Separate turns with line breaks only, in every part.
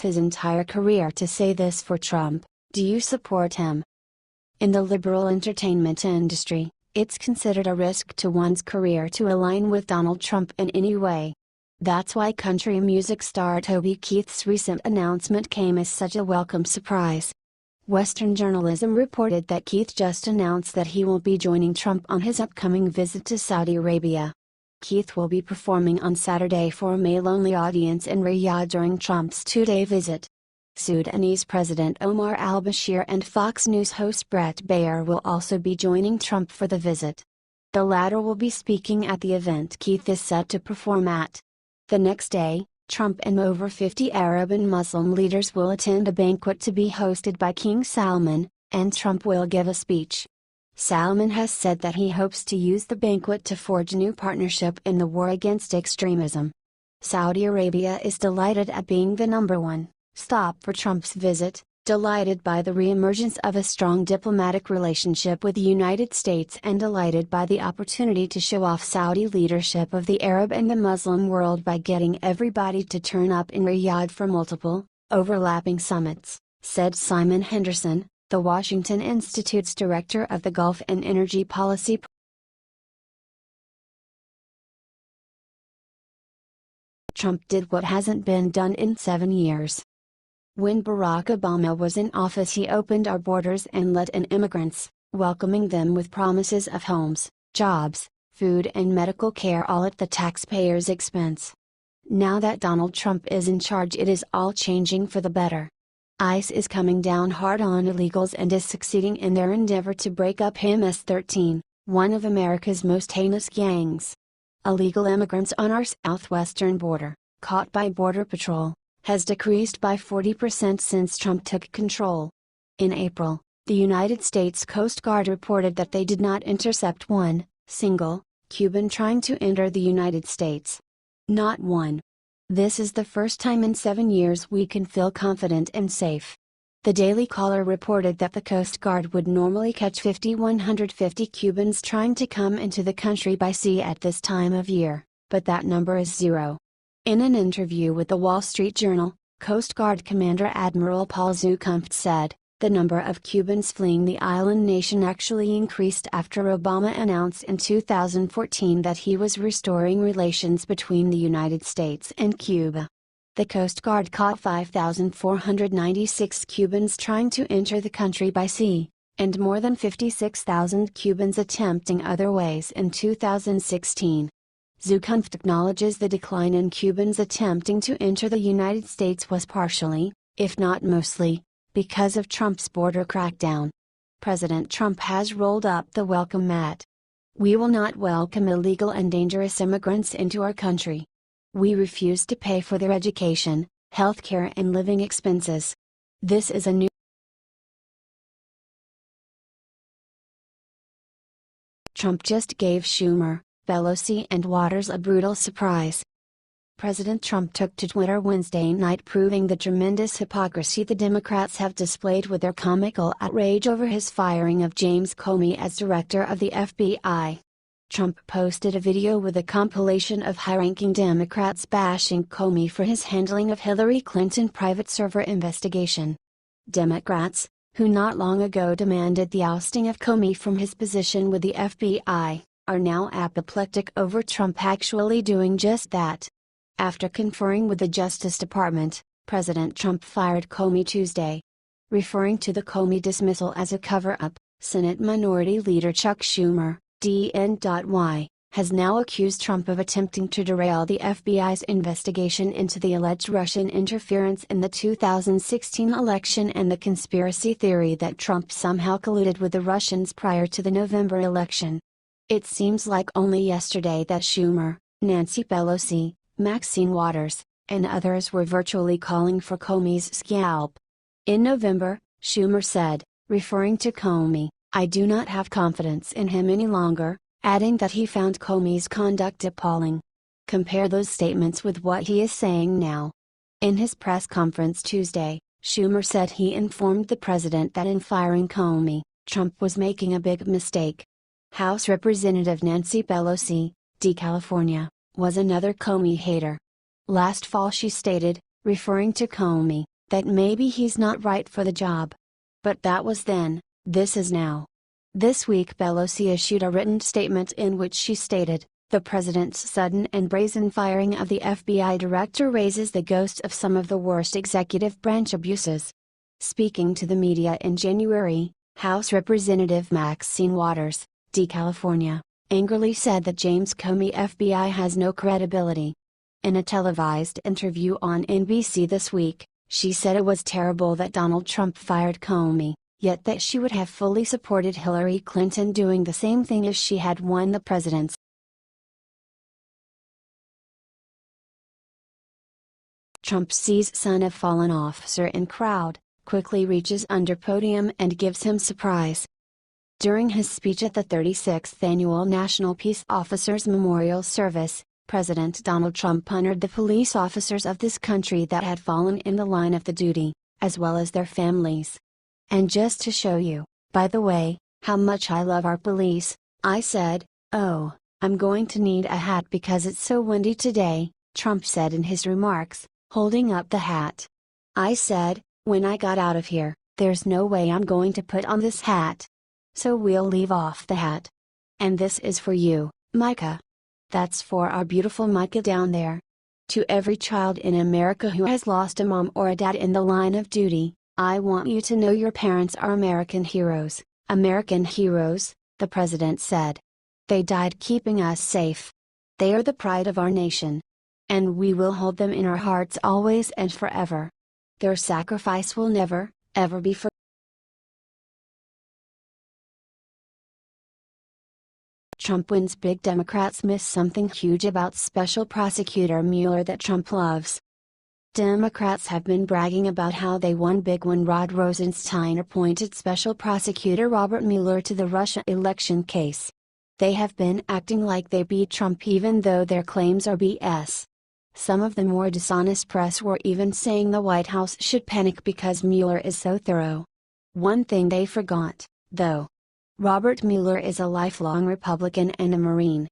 takes his entire career to say this for Trump. Do you support him? In the liberal entertainment industry, it's considered a risk to one's career to align with Donald Trump in any way. That's why country music star Toby Keith's recent announcement came as such a welcome surprise. Western journalism reported that Keith just announced that he will be joining Trump on his upcoming visit to Saudi Arabia. Keith will be performing on Saturday for a male-only audience in Riyadh during Trump's two-day visit. Sudanese President Omar al-Bashir and Fox News host Bret Baier will also be joining Trump for the visit. The latter will be speaking at the event Keith is set to perform at. The next day, Trump and over 50 Arab and Muslim leaders will attend a banquet to be hosted by King Salman, and Trump will give a speech. Salman has said that he hopes to use the banquet to forge a new partnership in the war against extremism. Saudi Arabia is delighted at being the #1 stop for Trump's visit, delighted by the re-emergence of a strong diplomatic relationship with the United States and delighted by the opportunity to show off Saudi leadership of the Arab and the Muslim world by getting everybody to turn up in Riyadh for multiple, overlapping summits, said Simon Henderson, the Washington Institute's director of the Gulf and Energy Policy. Trump did what hasn't been done in 7 years. When Barack Obama was in office, he opened our borders and let in immigrants, welcoming them with promises of homes, jobs, food and medical care, all at the taxpayer's expense. Now that Donald Trump is in charge, it is all changing for the better. ICE is coming down hard on illegals and is succeeding in their endeavor to break up MS-13, one of America's most heinous gangs. Illegal immigrants on our southwestern border, caught by Border Patrol, has decreased by 40% since Trump took control. In April, the United States Coast Guard reported that they did not intercept one single Cuban trying to enter the United States. Not one. This is the first time in 7 years we can feel confident and safe. The Daily Caller reported that the Coast Guard would normally catch 150 Cubans trying to come into the country by sea at this time of year, but that number is 0. In an interview with the Wall Street Journal, Coast Guard Commander Admiral Paul Zukunft said, the number of Cubans fleeing the island nation actually increased after Obama announced in 2014 that he was restoring relations between the United States and Cuba. The Coast Guard caught 5,496 Cubans trying to enter the country by sea, and more than 56,000 Cubans attempting other ways in 2016. Zukunft acknowledges the decline in Cubans attempting to enter the United States was partially, if not mostly, because of Trump's border crackdown. President Trump has rolled up the welcome mat. We will not welcome illegal and dangerous immigrants into our country. We refuse to pay for their education, health care and living expenses. This is a new Trump just gave Schumer, Pelosi and Waters a brutal surprise. President Trump took to Twitter Wednesday night, proving the tremendous hypocrisy the Democrats have displayed with their comical outrage over his firing of James Comey as director of the FBI. Trump posted a video with a compilation of high-ranking Democrats bashing Comey for his handling of Hillary Clinton's private server investigation. Democrats, who not long ago demanded the ousting of Comey from his position with the FBI, are now apoplectic over Trump actually doing just that. After conferring with the Justice Department, President Trump fired Comey Tuesday. Referring to the Comey dismissal as a cover-up, Senate Minority Leader Chuck Schumer, DNY, has now accused Trump of attempting to derail the FBI's investigation into the alleged Russian interference in the 2016 election and the conspiracy theory that Trump somehow colluded with the Russians prior to the November election. It seems like only yesterday that Schumer, Nancy Pelosi, Maxine Waters, and others were virtually calling for Comey's scalp. In November, Schumer said, referring to Comey, "I do not have confidence in him any longer," adding that he found Comey's conduct appalling. Compare those statements with what he is saying now. In his press conference Tuesday, Schumer said he informed the president that in firing Comey, Trump was making a big mistake. House Representative Nancy Pelosi, D. California, was another Comey hater. Last fall she stated, referring to Comey, that maybe he's not right for the job. But that was then, this is now. This week Pelosi issued a written statement in which she stated, "The president's sudden and brazen firing of the FBI director raises the ghost of some of the worst executive branch abuses." Speaking to the media in January, House Representative Maxine Waters, D. California, angrily said that James Comey FBI has no credibility. In a televised interview on NBC this week, she said it was terrible that Donald Trump fired Comey, yet that she would have fully supported Hillary Clinton doing the same thing if she had won the presidency. Trump sees son of fallen officer in crowd, quickly reaches under podium and gives him surprise. During his speech at the 36th Annual National Peace Officers Memorial Service, President Donald Trump honored the police officers of this country that had fallen in the line of the duty, as well as their families. "And just to show you, by the way, how much I love our police, I said, oh, I'm going to need a hat because it's so windy today," Trump said in his remarks, holding up the hat. "I said, when I got out of here, there's no way I'm going to put on this hat. So we'll leave off the hat. And this is for you, Micah. That's for our beautiful Micah down there. To every child in America who has lost a mom or a dad in the line of duty, I want you to know your parents are American heroes." American heroes, the president said. "They died keeping us safe. They are the pride of our nation. And we will hold them in our hearts always and forever. Their sacrifice will never, ever be forgotten." Trump wins big. Democrats miss something huge about Special Prosecutor Mueller that Trump loves. Democrats have been bragging about how they won big when Rod Rosenstein appointed Special Prosecutor Robert Mueller to the Russia election case. They have been acting like they beat Trump even though their claims are BS. Some of the more dishonest press were even saying the White House should panic because Mueller is so thorough. One thing they forgot, though. Robert Mueller is a lifelong Republican and a Marine.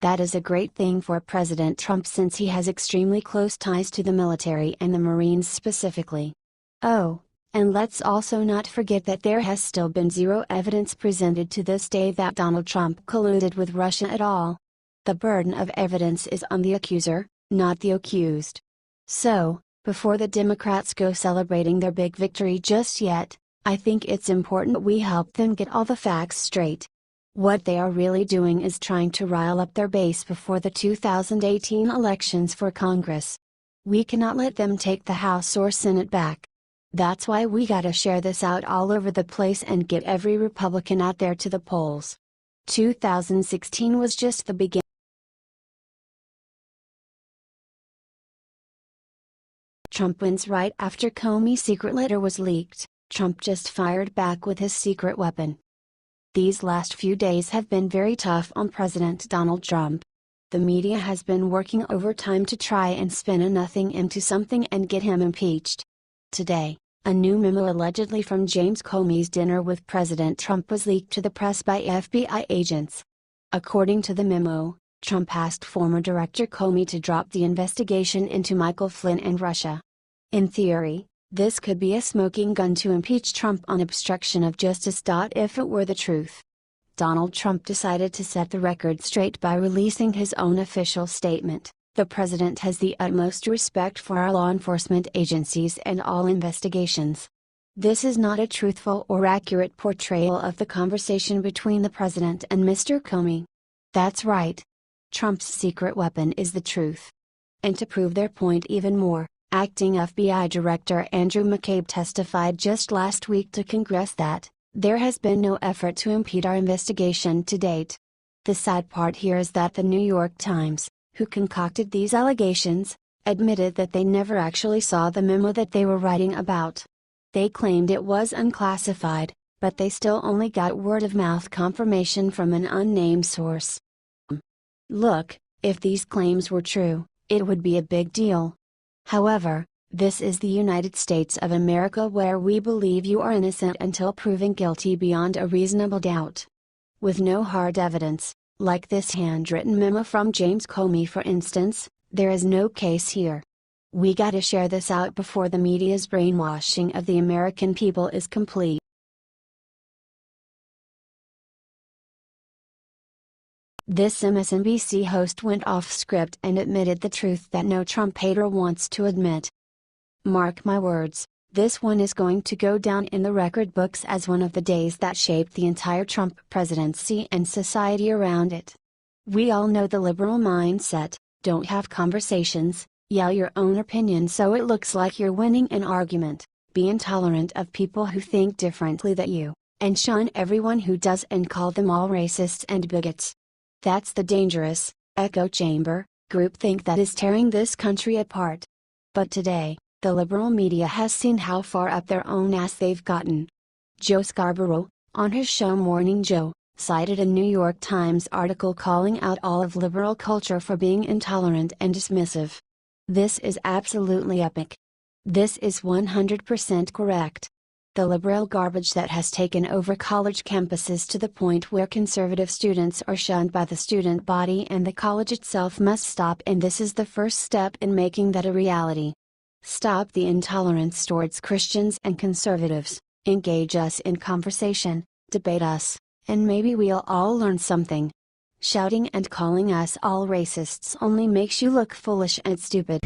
That is a great thing for President Trump since he has extremely close ties to the military and the Marines specifically. Oh, and let's also not forget that there has still been zero evidence presented to this day that Donald Trump colluded with Russia at all. The burden of evidence is on the accuser, not the accused. So, before the Democrats go celebrating their big victory just yet, I think it's important we help them get all the facts straight. What they are really doing is trying to rile up their base before the 2018 elections for Congress. We cannot let them take the House or Senate back. That's why we gotta share this out all over the place and get every Republican out there to the polls. 2016 was just the beginning. Trump wins right after Comey's secret letter was leaked. Trump just fired back with his secret weapon. These last few days have been very tough on President Donald Trump. The media has been working overtime to try and spin a nothing into something and get him impeached. Today, a new memo allegedly from James Comey's dinner with President Trump was leaked to the press by FBI agents. According to the memo, Trump asked former Director Comey to drop the investigation into Michael Flynn and Russia. In theory, this could be a smoking gun to impeach Trump on obstruction of justice. If it were the truth, Donald Trump decided to set the record straight by releasing his own official statement. "The president has the utmost respect for our law enforcement agencies and all investigations. This is not a truthful or accurate portrayal of the conversation between the president and Mr. Comey." That's right. Trump's secret weapon is the truth. And to prove their point even more, Acting FBI Director Andrew McCabe testified just last week to Congress that, "There has been no effort to impede our investigation to date." The sad part here is that the New York Times, who concocted these allegations, admitted that they never actually saw the memo that they were writing about. They claimed it was unclassified, but they still only got word-of-mouth confirmation from an unnamed source. Look, if these claims were true, it would be a big deal. However, this is the United States of America where we believe you are innocent until proven guilty beyond a reasonable doubt. With no hard evidence, like this handwritten memo from James Comey for instance, there is no case here. We gotta share this out before the media's brainwashing of the American people is complete. This MSNBC host went off script and admitted the truth that no Trump hater wants to admit. Mark my words, this one is going to go down in the record books as one of the days that shaped the entire Trump presidency and society around it. We all know the liberal mindset: don't have conversations, yell your own opinion so it looks like you're winning an argument, be intolerant of people who think differently than you, and shun everyone who does and call them all racists and bigots. That's the dangerous, echo chamber, groupthink that is tearing this country apart. But today, the liberal media has seen how far up their own ass they've gotten. Joe Scarborough, on his show Morning Joe, cited a New York Times article calling out all of liberal culture for being intolerant and dismissive. This is absolutely epic. This is 100% correct. The liberal garbage that has taken over college campuses to the point where conservative students are shunned by the student body and the college itself must stop, and this is the first step in making that a reality. Stop the intolerance towards Christians and conservatives, engage us in conversation, debate us, and maybe we'll all learn something. Shouting and calling us all racists only makes you look foolish and stupid.